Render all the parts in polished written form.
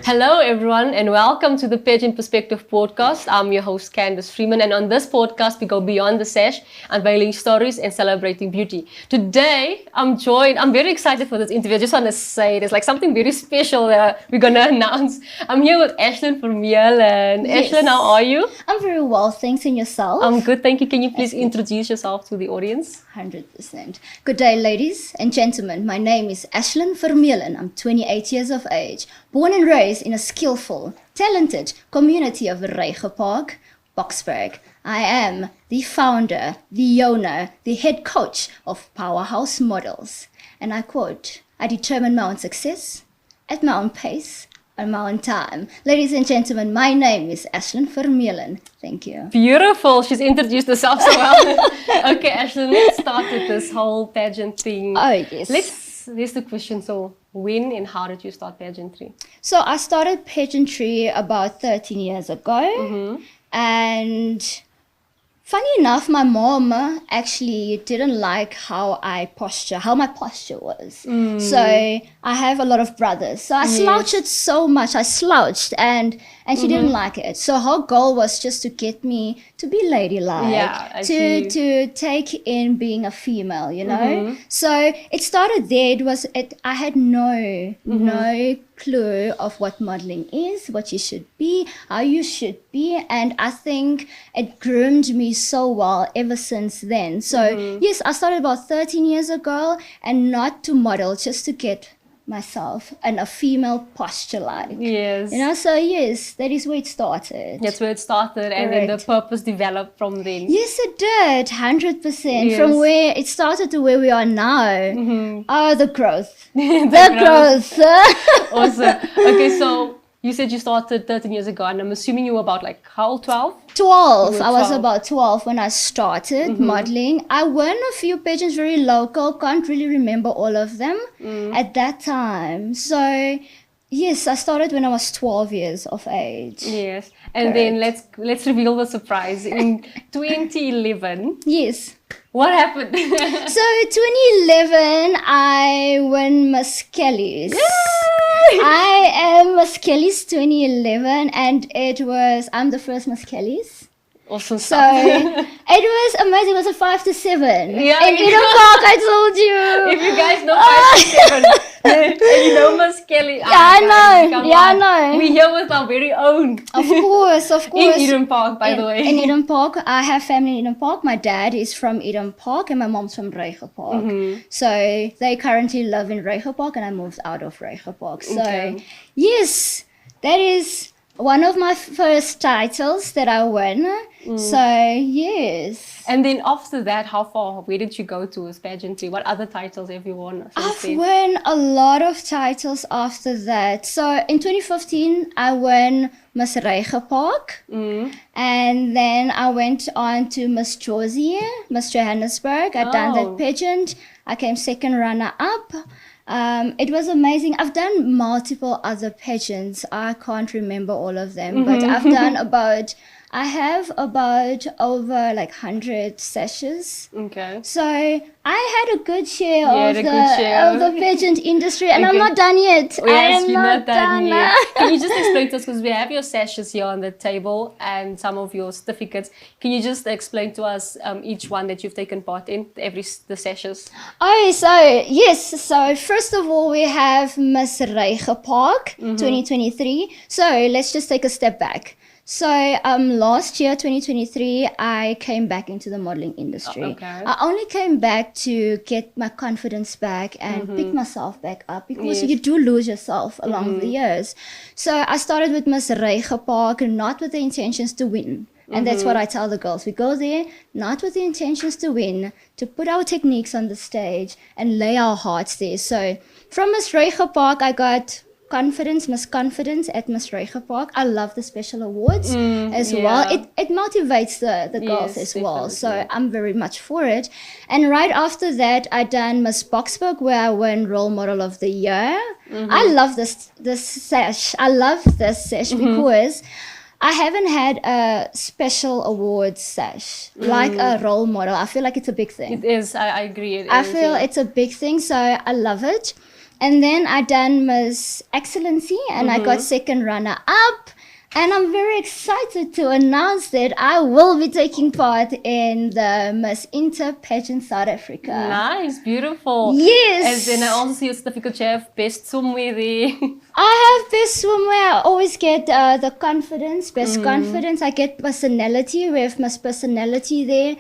Hello everyone and welcome to the Pageant Perspectives Podcast. I'm your host Candice Freeman, and on this podcast we go beyond the sash, unveiling stories and celebrating beauty. Today I'm very excited for this interview. I just want to say there's like something very special that we're going to announce. I'm here with Ashlynn Vermeulen. Yes. Ashlynn, how are you? I'm very well, thanks, and yourself? I'm good, thank you. Can you please introduce yourself to the audience? 100%. Good day, ladies and gentlemen. My name is Ashlynn Vermeulen. I'm 28 years of age, born and raised in a skillful, talented community of Regenpark, Boksburg. I am the founder, the owner, the head coach of Powerhouse Models. And I quote, I determine my own success at my own pace, on my own time. Ladies and gentlemen, my name is Ashlynn Vermeulen. Thank you. Beautiful. She's introduced herself so well. Okay, Ashlynn, let's start with this whole pageant thing. Oh, yes. Here's the question. So, when and how did you start pageantry? So I started pageantry about 13 years ago. And funny enough, my mom actually didn't like how my posture was. So I have a lot of brothers. So I slouched so much. I slouched and she didn't like it. So her goal was just to get me to be ladylike, to take in being a female, you know. So it started there. I had no clue of what modeling is, what you should be, how you should be, and I think it groomed me so well ever since then. So yes, I started about 13 years ago, and not to model, just to get myself and a female posture like. Yes. You know, so yes, that is where it started. That's where it started. And then the purpose developed from then. Yes, it did, 100%. From where it started to where we are now. Oh, the growth. the growth. Awesome. Okay, so you said you started 13 years ago, and I'm assuming you were about like how old, 12? 12. I was about 12 when I started modeling. I won a few pageants, very local. Can't really remember all of them at that time. So yes, I started when I was 12 years of age. Yes. And then let's reveal the surprise. In 2011. Yes. What happened? So 2011, I won Miss Callies. I am Miss Callies 2011, and I'm the first Miss Callies. Awesome. So it was amazing. It was a 5 to 7. Yeah, in Eden Park, I told you. If you guys know 5 to 7, and you know Miss Callies. Yeah, I know. We're here with our very own. Of course. In Eden Park, by the way. In Eden Park. I have family in Eden Park. My dad is from Eden Park and my mom's from Regenpark. So they currently live in Regenpark, and I moved out of Regenpark. So yes, that is one of my first titles that I won. So yes. And then after that, where did you go to with pageantry? What other titles have you won? I've won a lot of titles after that. So in 2015, I won Miss Regenpark. And then I went on to Miss Miss Johannesburg. I done that pageant. I came second runner up. It was amazing. I've done multiple other pageants. I can't remember all of them, but I've done I have about over like 100 sessions. Okay. So I had a good share of the pageant industry, and I'm not done yet. Yes, you're not done yet. Can you just explain to us, because we have your sessions here on the table and some of your certificates. Can you just explain to us each one that you've taken part in, the sessions? Oh, so yes. So first of all, we have Miss Regenpark 2023. So let's just take a step back. So last year, 2023, I came back into the modeling industry. Okay. I only came back to get my confidence back and pick myself back up, because you do lose yourself along the years. So I started with Miss Regenpark, not with the intentions to win. And that's what I tell the girls. We go there not with the intentions to win, to put our techniques on the stage and lay our hearts there. So from Miss Regenpark, I got Miss Confidence at Miss Regenpark. I love the special awards as well. It motivates the girls as well. So I'm very much for it. And right after that, I done Miss Boksburg, where I won Role Model of the Year. I love this sash. I love this sash because I haven't had a special awards sash, like a role model. I feel like it's a big thing. It is. I agree. I feel it's a big thing, so I love it. And then I done Miss Excellency, and I got second runner up. And I'm very excited to announce that I will be taking part in the Miss Inter Pageant South Africa. Nice, beautiful. Yes. And then I also see a certificate you have best swimwear there. I have best swimwear. I always get the confidence, best confidence. I get personality. We have Miss Personality there.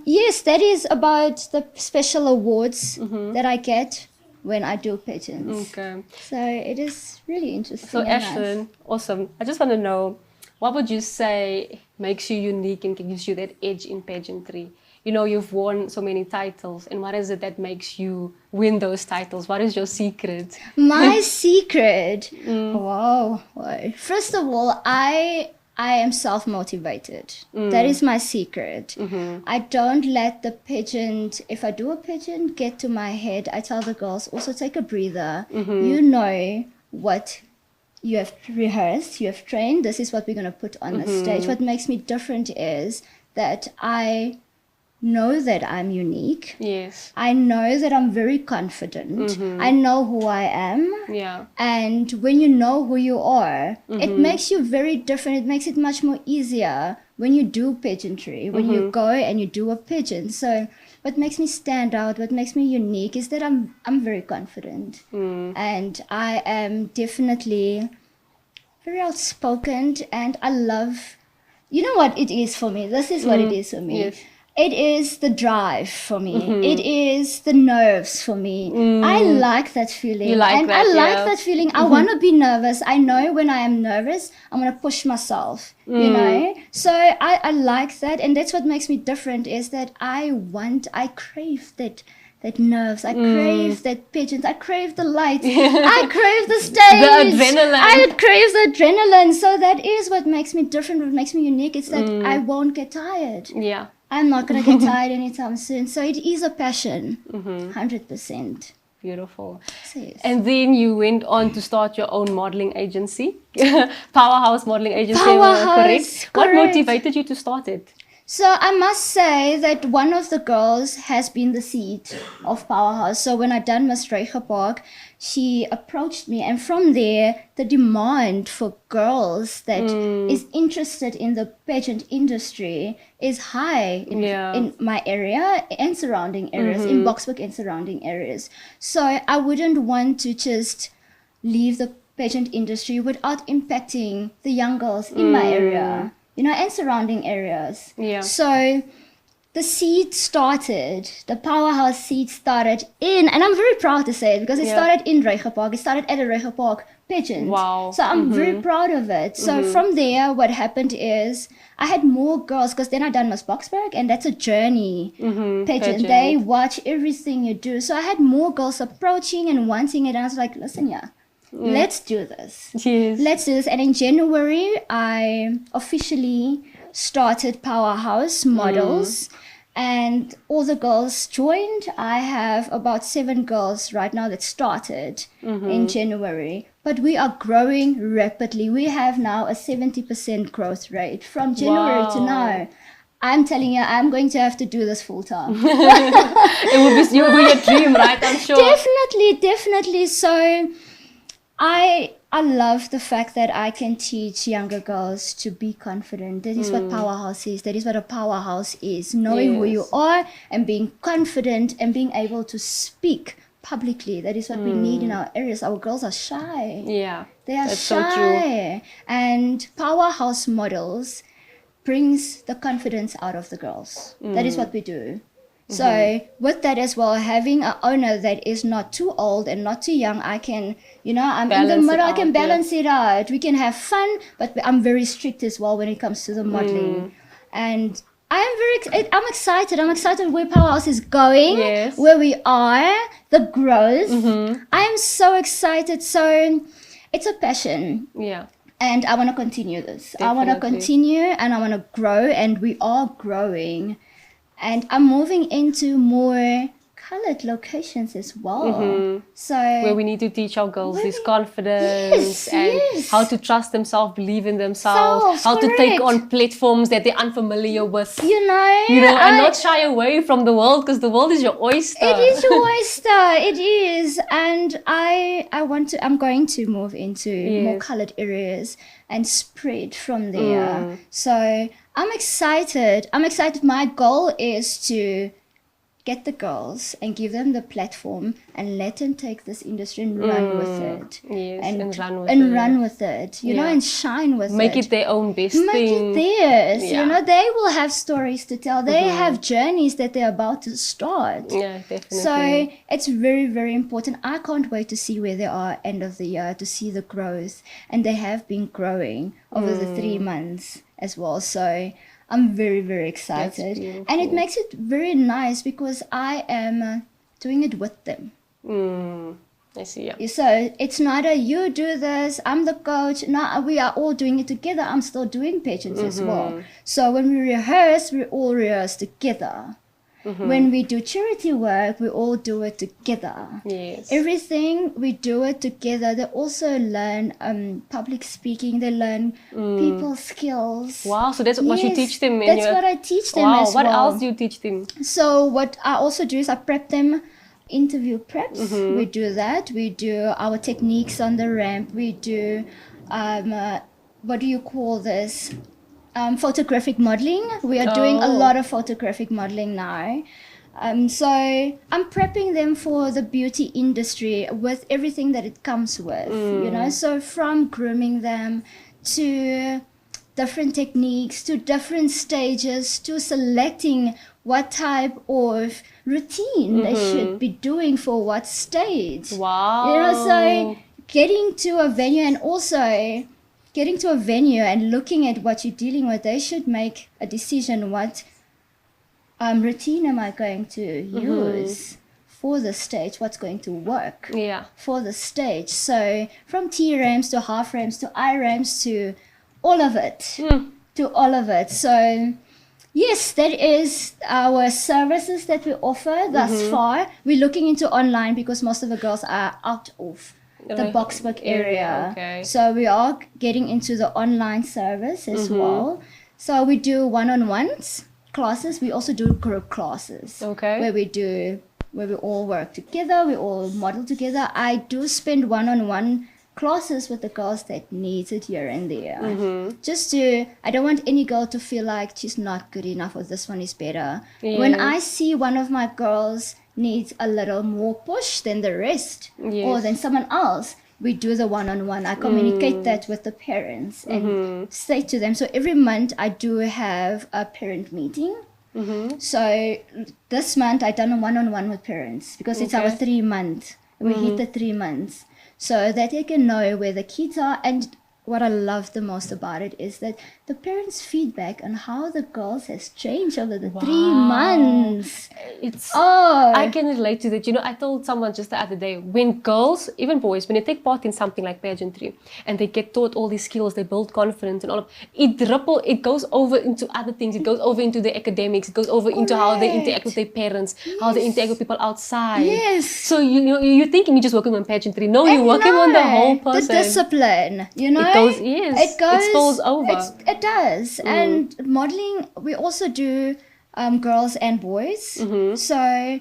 Yes, that is about the special awards that I get when I do pageants. Okay. So it is really interesting. So Ashlynn, awesome. I just want to know, what would you say makes you unique and gives you that edge in pageantry? You know, you've won so many titles, and what is it that makes you win those titles? What is your secret? My secret? Wow. First of all, I am self-motivated. That is my secret. I don't let the pageant, if I do a pageant, get to my head. I tell the girls, also take a breather. You know what you have rehearsed, you have trained. This is what we're going to put on the stage. What makes me different is that I know that I'm unique. Yes. I know that I'm very confident. I know who I am. Yeah. And when you know who you are, it makes you very different. It makes it much more easier when you do pageantry, when you go and you do a pageant. So what makes me stand out, what makes me unique is that I'm very confident. And I am definitely very outspoken, and I love, you know what it is for me? This is what it is for me. Yes. It is the drive for me. It is the nerves for me. I like that feeling. You like and that, I like yeah. that feeling. I want to be nervous. I know when I am nervous, I'm going to push myself, you know. So I like that. And that's what makes me different, is that I crave that nerves. I crave that pageant. I crave the lights. I crave the stage. The adrenaline. I crave the adrenaline. So that is what makes me different, what makes me unique. It's that I won't get tired. Yeah. I'm not going to get tired anytime soon. So it is a passion, 100%. Beautiful. So yes. And then you went on to start your own modeling agency, Powerhouse Modeling Agency, Powerhouse, correct? What correct. motivated you to start it? So I must say that one of the girls has been the seed of Powerhouse. So when I done Miss Park, she approached me, and from there, the demand for girls that is interested in the pageant industry is high in my area and surrounding areas, in Boksburg and surrounding areas. So I wouldn't want to just leave the pageant industry without impacting the young girls in my area, you know, and surrounding areas. Yeah. So the seed started, the Powerhouse seed started in, and I'm very proud to say it, because it started in Park. It started at a Park pageant. Wow. So I'm very proud of it. So from there, what happened is I had more girls, because then I done Miss Boksburg, and that's a journey pageant. They watch everything you do. So I had more girls approaching and wanting it, and I was like, listen, let's do this. Yes. Let's do this. And in January, I officially started Powerhouse Models, and all the girls joined. I have about 7 girls right now that started in January, but we are growing rapidly. We have now a 70% growth rate from January to now. I'm telling you, I'm going to have to do this full time. It will be your dream, right? I'm sure. Definitely. So I love the fact that I can teach younger girls to be confident. That is what Powerhouse is. That is what a powerhouse is. Knowing who you are and being confident and being able to speak publicly. That is what we need in our areas. Our girls are shy. Yeah. They are That's shy. so true. And Powerhouse Models brings the confidence out of the girls. That is what we do. So with that as well, having an owner that is not too old and not too young, I can, you know, I'm in the middle, I can balance it out. We can have fun, but I'm very strict as well when it comes to the modeling. And I'm excited. I'm excited where Powerhouse is going, where we are, the growth. I'm so excited. So it's a passion. Yeah. And I want to continue this. Definitely. I want to continue, and I want to grow, and we are growing. And I'm moving into more colored locations as well. So where we need to teach our girls this confidence and how to trust themselves, believe in themselves, how to take on platforms that they're unfamiliar with. You know, and not shy away from the world, because the world is your oyster. It is your oyster. It is, and I'm going to move into more colored areas and spread from there. So I'm excited. My goal is to get the girls and give them the platform and let them take this industry and run with it. Yes, and run with it. You know, and shine with it. Make it their own best thing. Make it theirs. You know, they will have stories to tell. They have journeys that they're about to start. Yeah, definitely. So it's very, very important. I can't wait to see where they are end of the year, to see the growth. And they have been growing over the 3 months as well. So I'm very, very excited. And it makes it very nice because I am doing it with them. I see, yeah. So it's not a you do this, I'm the coach. No, we are all doing it together. I'm still doing pageants as well. So when we rehearse, we all rehearse together. When we do charity work, we all do it together. Yes. Everything, we do it together. They also learn public speaking. They learn people skills. Wow, so that's what you teach them. That's what I teach them as well. What else do you teach them? So what I also do is I prep them. Interview preps, we do that. We do our techniques on the ramp. We do, what do you call this? Photographic modeling. We are doing a lot of photographic modeling now. So I'm prepping them for the beauty industry with everything that it comes with, you know. So from grooming them to different techniques, to different stages, to selecting what type of routine they should be doing for what stage. Wow. You know, so getting to a venue and also getting to a venue and looking at what you're dealing with, they should make a decision what routine am I going to use for the stage, what's going to work for the stage. So from T ramps to half ramps to I ramps to all of it. To all of it. So yes, that is our services that we offer thus far. We're looking into online because most of the girls are out of the Boksburg area. So we are getting into the online service as well. So we do one-on-ones classes. We also do group classes where we all work together, we all model together. I do spend one-on-one classes with the girls that needs it here and there. I don't want any girl to feel like she's not good enough or this one is better. When I see one of my girls needs a little more push than the rest or than someone else, we do the one-on-one. I communicate that with the parents and say to them. So every month I do have a parent meeting. So this month I done a one-on-one with parents because it's our 3 month. We hit the 3 months. So that they can know where the kids are. And what I love the most about it is that the parents' feedback on how the girls has changed over the 3 months. I can relate to that. You know, I told someone just the other day, when girls, even boys, when they take part in something like pageantry and they get taught all these skills, they build confidence and all of it goes over into other things. It goes over into the academics. It goes over into how they interact with their parents, how they interact with people outside. So you're thinking you're just working on pageantry. No, you're working on the whole person. The discipline, you know. It spills over. It does. And modeling, we also do girls and boys. So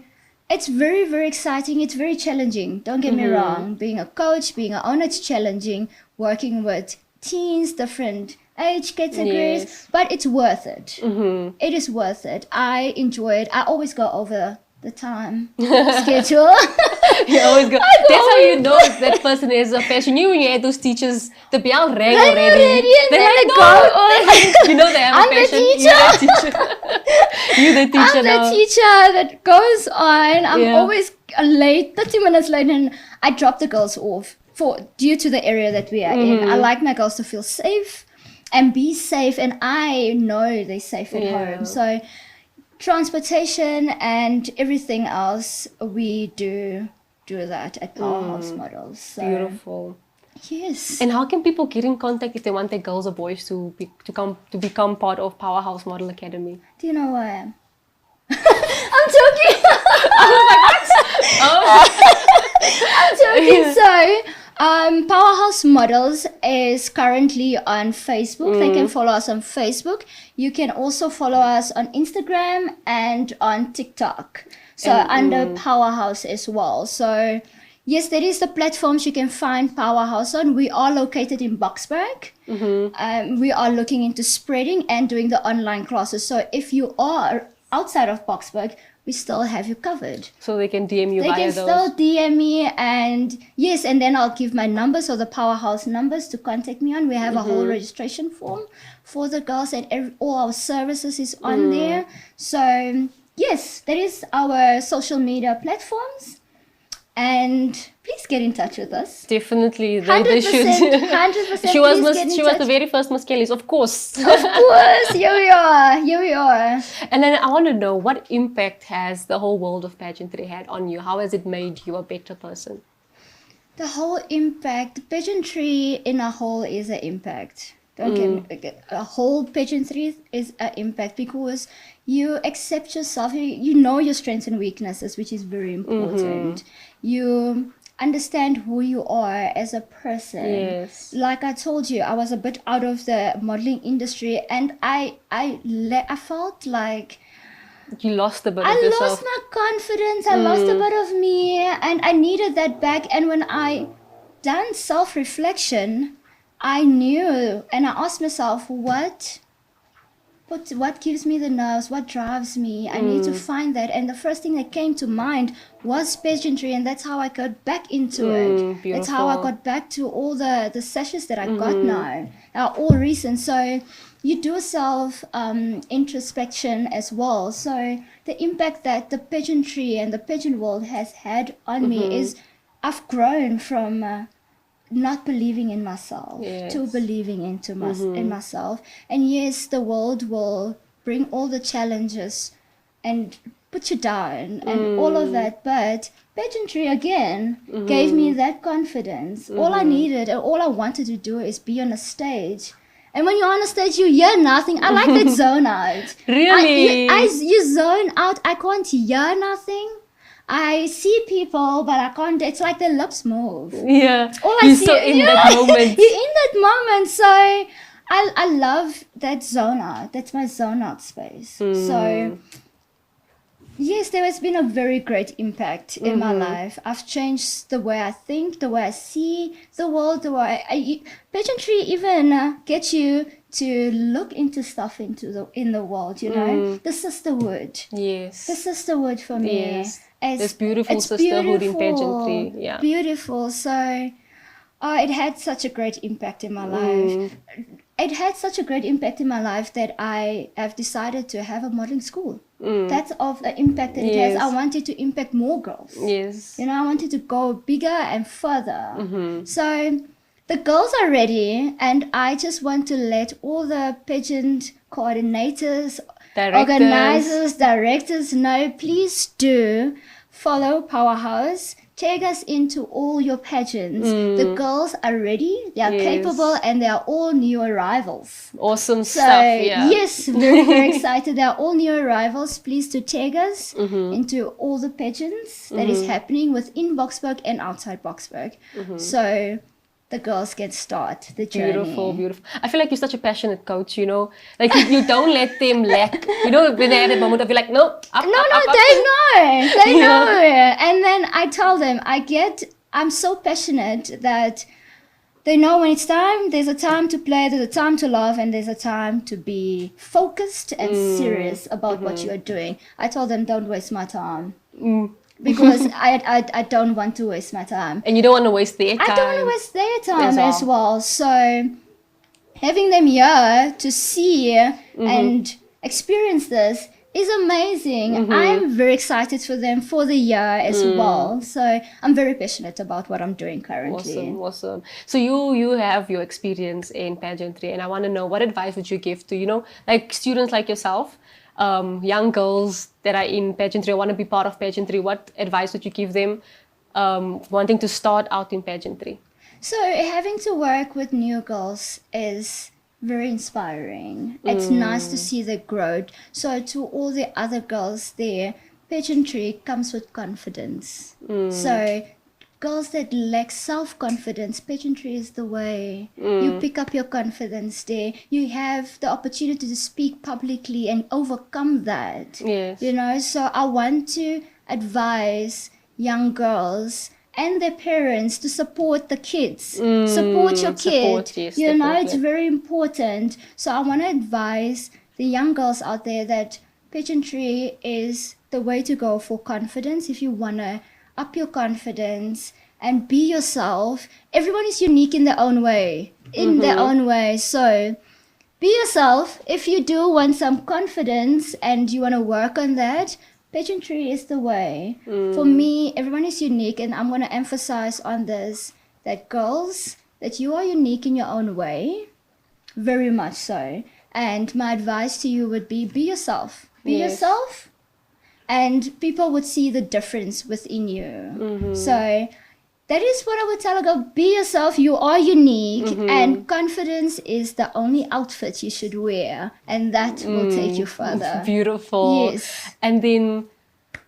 it's very, very exciting. It's very challenging. Don't get me wrong. Being a coach, being an owner, it's challenging. Working with teens, different age categories, but it's worth it. It is worth it. I enjoy it. I always go over the time schedule. You always go. That's how you know if that person has a passion. You when you had those teachers, the bell rang already. They're like, no. You know they have a passion. You're the teacher. You're the teacher I'm now. the teacher that goes on. I'm always late, 30 minutes late, and I drop the girls off due to the area that we are in. I like my girls to feel safe and be safe, and I know they're safe at home. So transportation and everything else, we do that at Powerhouse Models. So, beautiful. Yes. And how can people get in contact if they want their girls or boys to become part of Powerhouse Model Academy? Do you know who I am? I'm joking. I'm joking. So, Powerhouse Models is currently on Facebook. They can follow us on Facebook. You can also follow us on Instagram and on TikTok. So under Powerhouse as well. So yes, there is the platforms you can find Powerhouse on. We are located in Boksburg. We are looking into spreading and doing the online classes. So if you are outside of Boksburg, we still have you covered. So they can DM you They via can those. still DM me, and yes, and then I'll give my numbers or the Powerhouse numbers to contact me on. We have a whole registration form for the girls, and all our services is on there. So yes, that is our social media platforms, and please get in touch with us. Definitely, they 100%, should. 100%. She was please get in she was touch. the very first Miss Callies, of course. Of course, here we are. And then I want to know, what impact has the whole world of pageantry had on you? How has it made you a better person? The whole impact, pageantry in a whole is an impact. Don't get me, a whole pageantry is an impact because you accept yourself, you know your strengths and weaknesses, which is very important. You understand who you are as a person. Yes. Like I told you, I was a bit out of the modeling industry, and I felt like You lost a bit of I yourself. lost my confidence. I lost a bit of me, and I needed that back. And when I done self-reflection, I knew, and I asked myself, what gives me the nerves? What drives me? I need to find that. And the first thing that came to mind was pageantry, and that's how I got back into it. That's how I got back to all the sessions that I got now. Are all recent. So you do self introspection as well. So the impact that the pageantry and the pageant world has had on me is I've grown from not believing in myself to believing into in myself. And yes, the world will bring all the challenges and put you down and all of that, but pageantry again gave me that confidence. All I needed and all I wanted to do is be on a stage. And when you're on a stage, you hear nothing. I like that zone out. Really? You zone out. I can't hear nothing. I see people, but I can't. It's like their lips move. Yeah. All I You're see so in that moment. You're in that moment. So I love that zone out. That's my zone out space. So yes, there has been a very great impact in my life. I've changed the way I think, the way I see the world, the way pageantry even gets you to look into stuff in the world, you know, the sisterhood. Yes. The sisterhood for me. Yes. There's beautiful sisterhood in pageantry. Yeah. Beautiful. So it had such a great impact in my life. It had such a great impact in my life that I have decided to have a modeling school. That's of the impact that it has. I wanted to impact more girls. Yes. You know, I wanted to go bigger and further. So the girls are ready, and I just want to let all the pageant coordinators, organizers, directors know, please do follow Powerhouse. Take us into all your pageants. The girls are ready, they are capable, and they are all new arrivals. Awesome So, stuff. Yeah. yes, very, very excited. They are all new arrivals. Please do tag us into all the pageants that is happening within Boksburg and outside Boksburg. So the girls can start the journey. Beautiful, beautiful. I feel like you're such a passionate coach, you know. Like you don't let them lack. You know, when they have that moment of you like, nope. They know. They know. And then I tell them, I'm so passionate that they know when it's time, there's a time to play, there's a time to laugh, and there's a time to be focused and serious about what you're doing. I told them, don't waste my time. Because I don't want to waste my time. And you don't want to waste their time. I don't want to waste their time as well. So having them here to see and experience this is amazing. I'm very excited for them for the year as well. So I'm very passionate about what I'm doing currently. Awesome. So you have your experience in pageantry, and I want to know, what advice would you give to, you know, like students like yourself, young girls that are in pageantry or want to be part of pageantry? What advice would you give them wanting to start out in pageantry? So having to work with new girls is very inspiring. It's nice to see the growth. So to all the other girls there, pageantry comes with confidence. So girls that lack self-confidence, pageantry is the way. You pick up your confidence there. You have the opportunity to speak publicly and overcome that. Yes. You know, so I want to advise young girls and their parents to support the kids. Support your kid. Support, yes, you know, definitely. it's very important. So I want to advise the young girls out there that pageantry is the way to go for confidence. If you want to up your confidence and be yourself, everyone is unique in their own way. So be yourself. If you do want some confidence and you want to work on that, pageantry is the way. For me, everyone is unique, and I'm going to emphasize on this, that girls, that you are unique in your own way, very much so. And my advice to you would be yourself. Be yourself, and people would see the difference within you. So that is what I would tell a girl. Be yourself. You are unique, and confidence is the only outfit you should wear, and that will take you further. Beautiful. Yes. And then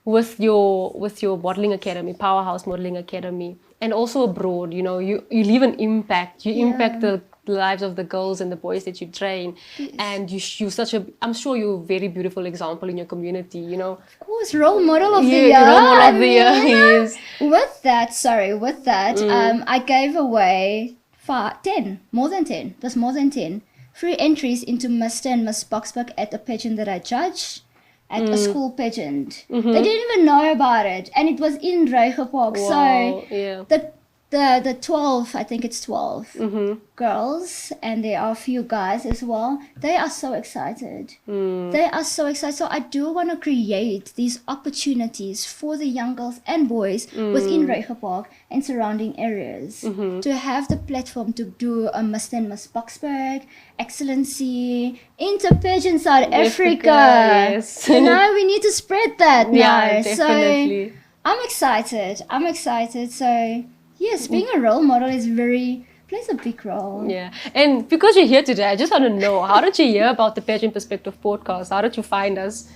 with your modeling academy, Powerhouse Modeling Academy, and also abroad, you know, you leave an impact. You impact the lives of the girls and the boys that you train, and you such a, I'm sure you're a very beautiful example in your community, you know. Of course, role model of the year. Role model of the year, yes. With that, I gave away more than 10 free entries into Mr. and Miss Boxburg at a pageant that I judged, at a school pageant. They didn't even know about it, and it was in Reichenbach. So the 12, I think it's 12 girls, and there are a few guys as well. They are so excited. They are so excited. So I do want to create these opportunities for the young girls and boys within Reichenbach and surrounding areas to have the platform to do a Miss and Miss Boxburg, Excellency, Inter Pageant South Africa. Yes. You know, we need to spread that now. Yeah, definitely. So I'm excited. So yes, being a role model plays a big role. Yeah. And because you're here today, I just want to know, how did you hear about the Pageant Perspective podcast? How did you find us?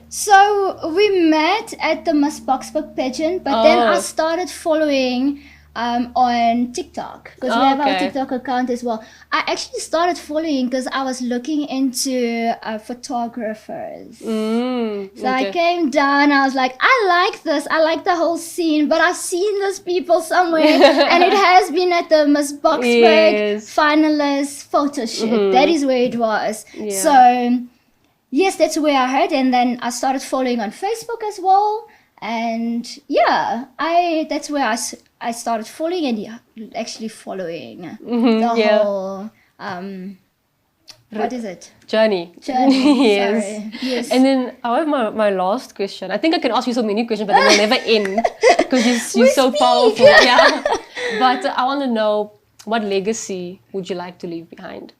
So we met at the Miss Boxburg pageant, but then I started following on TikTok, because we have our TikTok account as well. I actually started following because I was looking into photographers. So I came down, I was like, I like this, I like the whole scene, but I've seen these people somewhere, and it has been at the Miss Boxburg finalist photo shoot. That is where it was. So yes, that's where I heard, and then I started following on Facebook as well. And that's where I started following and actually following the whole what is it? Journey. Yes. Sorry. Yes. And then I have my last question. I think I can ask you so many questions, but they will never end because you're so powerful. Yeah. But I want to know, what legacy would you like to leave behind?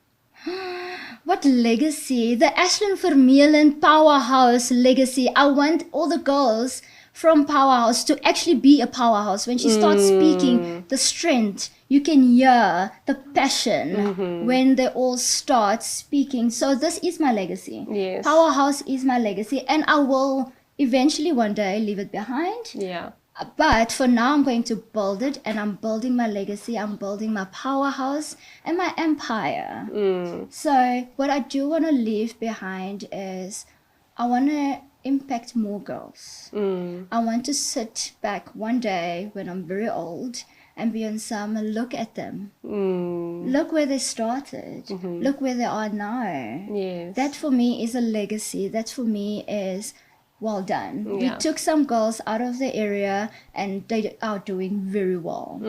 What legacy? The Ashlynn Vermeulen Powerhouse legacy. I want all the girls from Powerhouse to actually be a powerhouse. When she starts speaking, the strength, you can hear the passion when they all start speaking. So this is my legacy. Yes. Powerhouse is my legacy, and I will eventually one day leave it behind. Yeah. But for now, I'm going to build it, and I'm building my legacy. I'm building my powerhouse and my empire. So what I do want to leave behind is, I want to impact more girls. I want to sit back one day when I'm very old and be on some, look at them. Look where they started. Look where they are now. Yes. That for me is a legacy. That for me is, well done. Yeah. We took some girls out of the area and they are doing very well.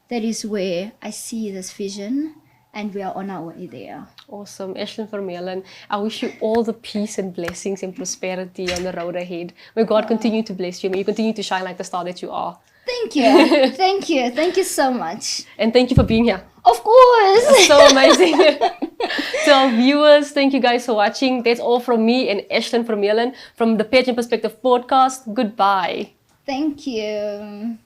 That is where I see this vision, and we are on our way there. Awesome. Ashlynn Vermeulen, I wish you all the peace and blessings and prosperity on the road ahead. May God continue to bless you. May you continue to shine like the star that you are. Thank you. Thank you. Thank you so much. And thank you for being here. Of course. So amazing. To our viewers, thank you guys for watching. That's all from me and Ashlynn Vermeulen from the Pageant Perspective Podcast. Goodbye. Thank you.